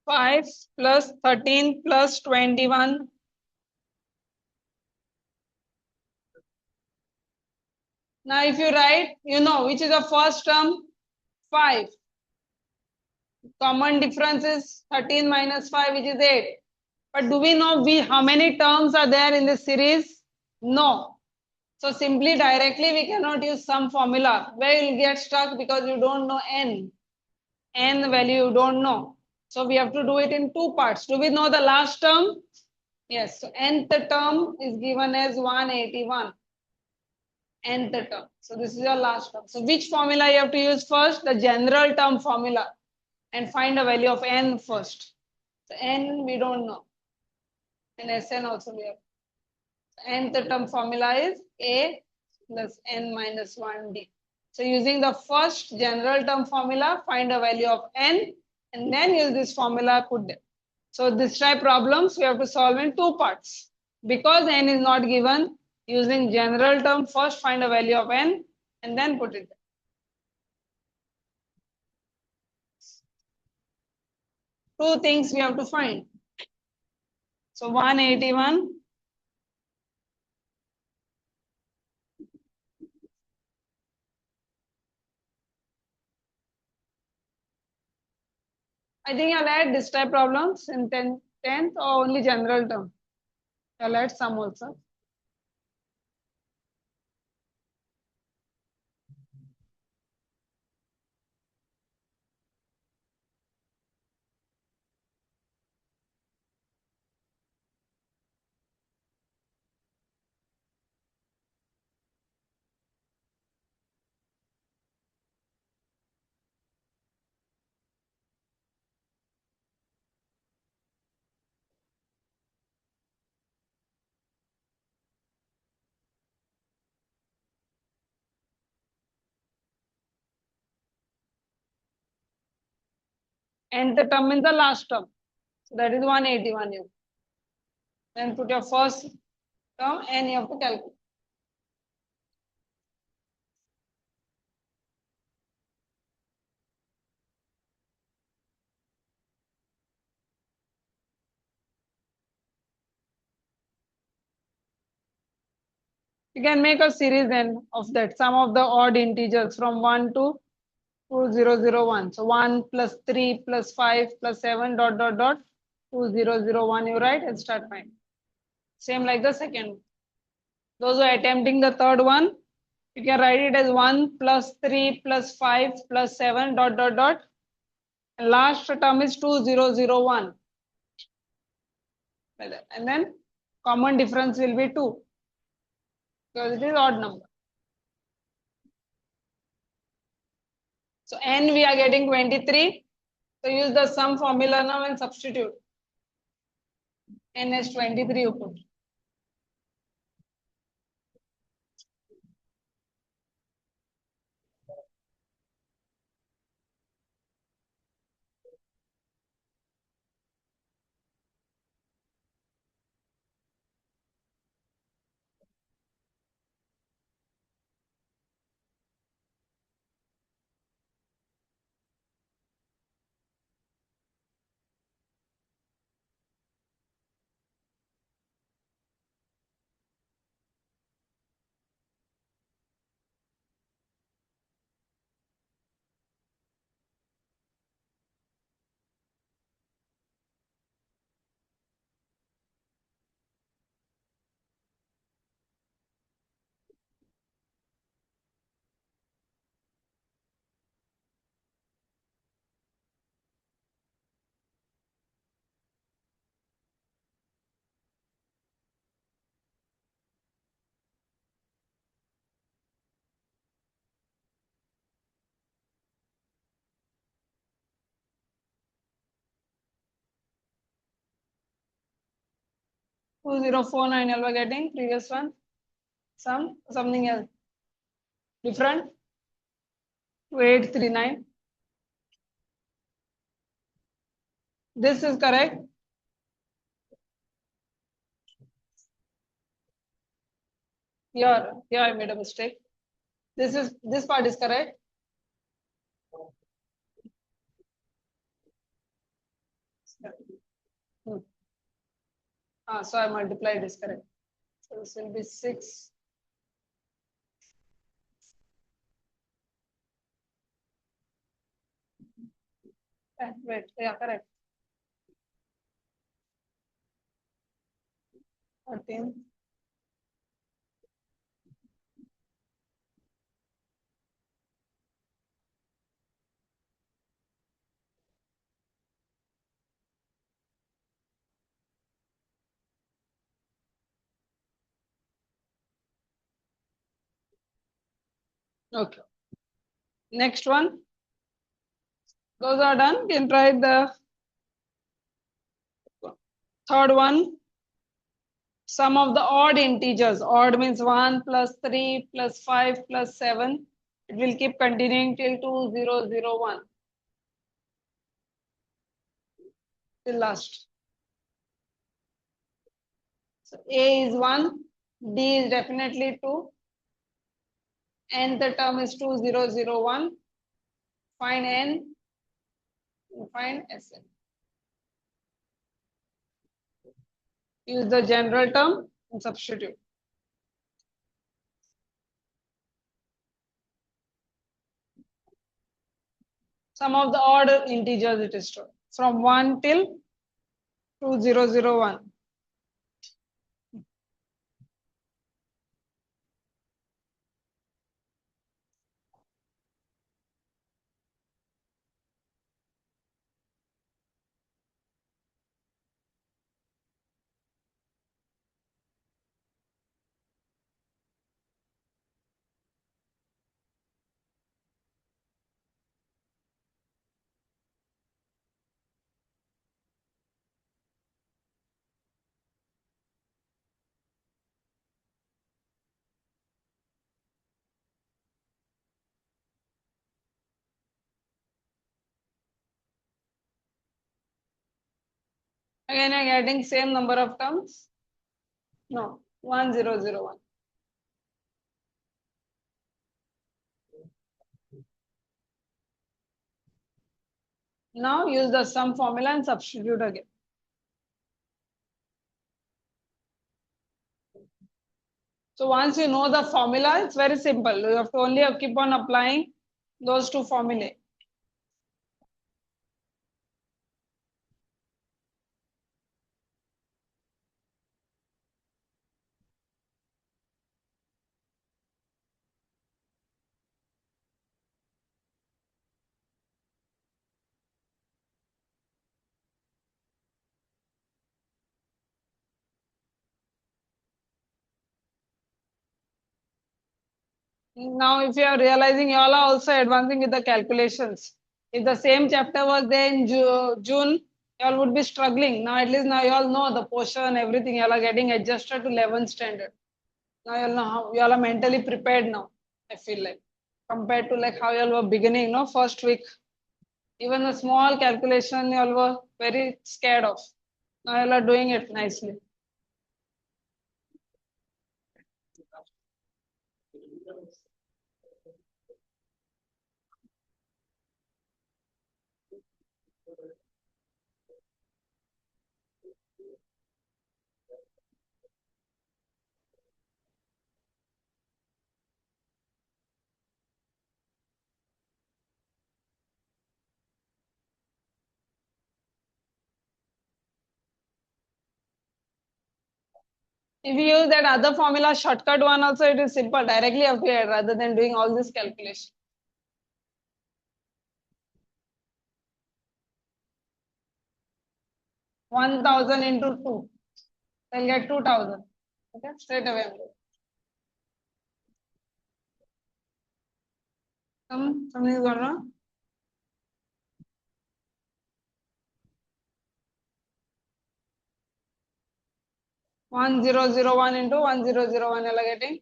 Five plus 13 plus 21. Now, if you write, you know which is the first term? 5. Common difference is 13 minus 5, which is 8. But do we know how many terms are there in this series? No. So simply directly we cannot use some formula where you'll get stuck because you don't know n. N value you don't know. So we have to do it in two parts. Do we know the last term? Yes. So nth term is given as 181. Nth term. So this is your last term. So which formula you have to use first? The general term formula. And find a value of n first. So n we don't know. And Sn also we have. Nth term formula is a plus n minus 1d. So using the first general term formula, find a value of n and then use this formula, put them. So this type problems we have to solve in two parts. Because n is not given, using general term first find a value of n and then put it there. Two things we have to find. So 181 I think I'll add this type problems in 10th or only general term. I'll add some also. And the term is the last term. So that is 181 you. Then put your first term and you have to calculate. You can make a series then of that sum of the odd integers from 1 to 2001. So 1 plus 3 plus 5 plus 7 dot dot dot 2001 you write and start finding. Same like the second one. Those who are attempting the third one, you can write it as 1 plus 3 plus 5 plus 7 dot dot dot. And last term is 2001. And then common difference will be 2 because it is odd number. So n we are getting 23. So use the sum formula now and substitute. N is 23 you put. Two zero four nine you were getting previous one. Something else. Different. 2839. This is correct. Here I made a mistake. This part is correct. So I multiplied this correct. So this will be 6. Wait, yeah, correct. 13. Okay. Next one. Those are done. You can try the third one. Sum of the odd integers. Odd means 1 plus 3 plus 5 plus 7. It will keep continuing till 2001. Till last. So A is 1. D is definitely 2. Nth term is 2001. Find N. Find Sn. Use the general term and substitute. Sum of the odd integers it is stored from 1 till 2001. Again, I'm getting same number of terms. No, 1001. Now use the sum formula and substitute again. So once you know the formula, it's very simple. You have to only keep on applying those two formulae. Now, if you are realizing you all are also advancing with the calculations. If the same chapter was there in June, you all would be struggling. Now, at least now you all know the portion, everything. You all are getting adjusted to 11th standard. Now you all know how you all are mentally prepared now. I feel like compared to like how you all were beginning, no, first week. Even a small calculation you all were very scared of. Now you all are doing it nicely. If you use that other formula shortcut one also, it is simple. Directly up here rather than doing all this calculation. 1000 into 2. They'll get 2000. Okay, straight away. Something is going on. 1001 into 1001 you are getting.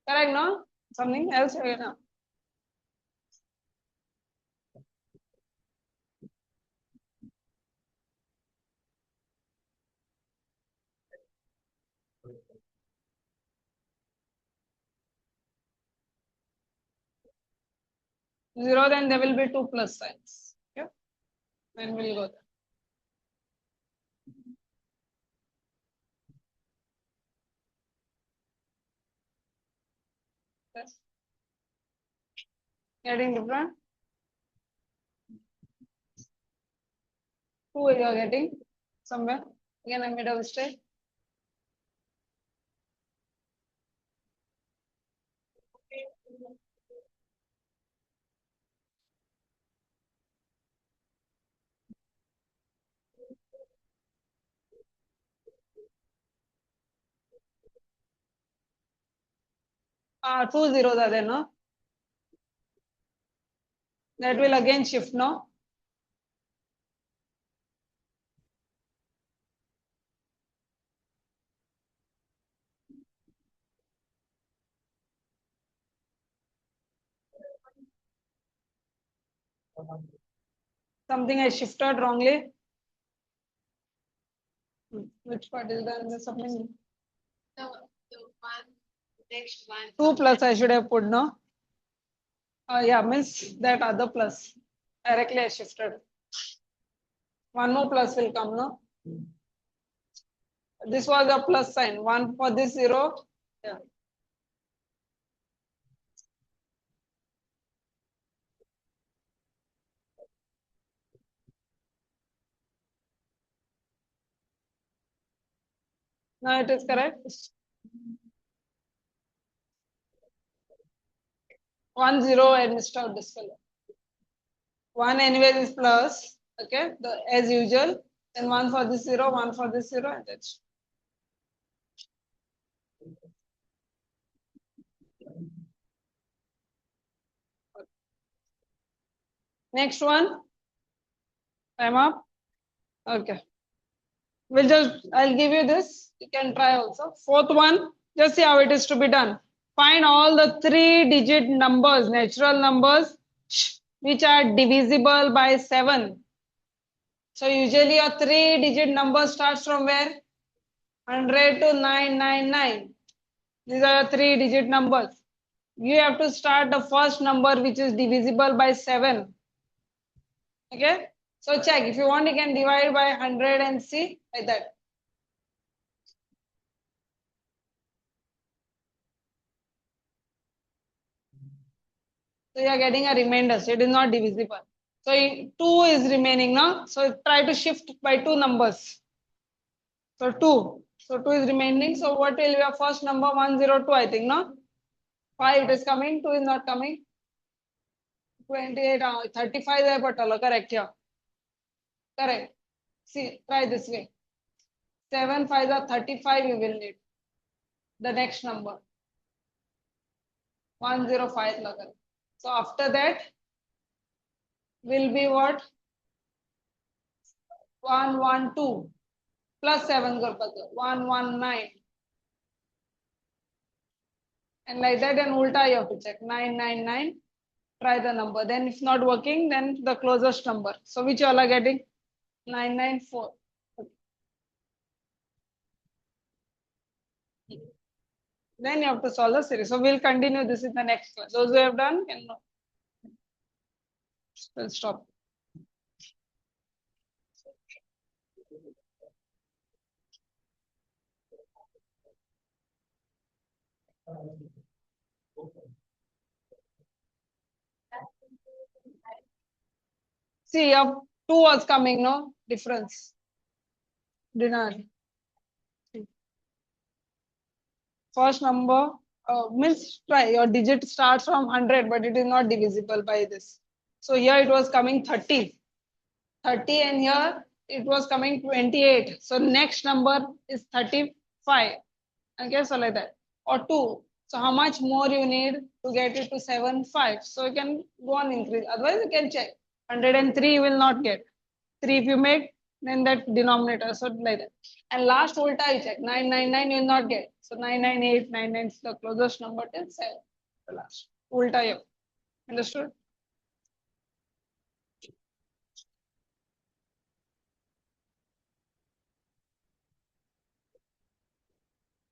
Correct, no? Something else you get now. Zero, then there will be two plus signs. Okay, then we'll go there. Yes. Getting different. 2 you are getting somewhere. Again, I made a mistake. Two zeros are there, no? That will again shift, no? Something I shifted wrongly. Which part is that? Something. The one, next one. 2 plus I should have put, no? Yeah, miss that other plus. Directly I shifted. One more plus will come, no? This was a plus sign. One for this zero. Yeah. Now it is correct. 1 0 I missed out this fellow. 1 anyway is plus. Okay, as usual. Then 1 for this 0, 1 for this 0, and that's. Next one. Time up. Okay. I'll give you this. You can try also. Fourth one, just see how it is to be done. Find all the 3-digit numbers, natural numbers, which are divisible by 7. So usually your 3-digit number starts from where? 100 to 999. These are 3-digit numbers. You have to start the first number which is divisible by 7. Okay? So check, if you want, you can divide by 100 and see like that. So you are getting a remainder, so it is not divisible. So 2 is remaining now. So try to shift by 2 numbers. So 2. So 2 is remaining. So what will be your first number? 102, I think, no? 5 it is coming, 2 is not coming. 28, 35 there, but correct here. Correct. See, try this way. 7 5 are 35 you will need. The next number. 105 laga. So after that will be what? 112 plus 7 कर 119. And like that, and ulta you have to check 999. Try the number. Then if not working, then the closest number. So which you all are getting? 994. Then you have to solve the series. So we'll continue this in the next class. Those who have done can know. We'll stop. See, up 2 was coming, no? Difference. Dinar. First number means try your digit starts from 100, but it is not divisible by this. So here it was coming 30. 30 and here it was coming 28. So next number is 35. Okay, so like that. Or 2. So how much more you need to get it to 75? So you can go on increase. Otherwise you can check. 103 you will not get. 3 if you make, then that denominator. So like that. And last ulta you check. 999 you will not get. So 998, 99 is the closest number till 7. The last. Ulta you. Understood?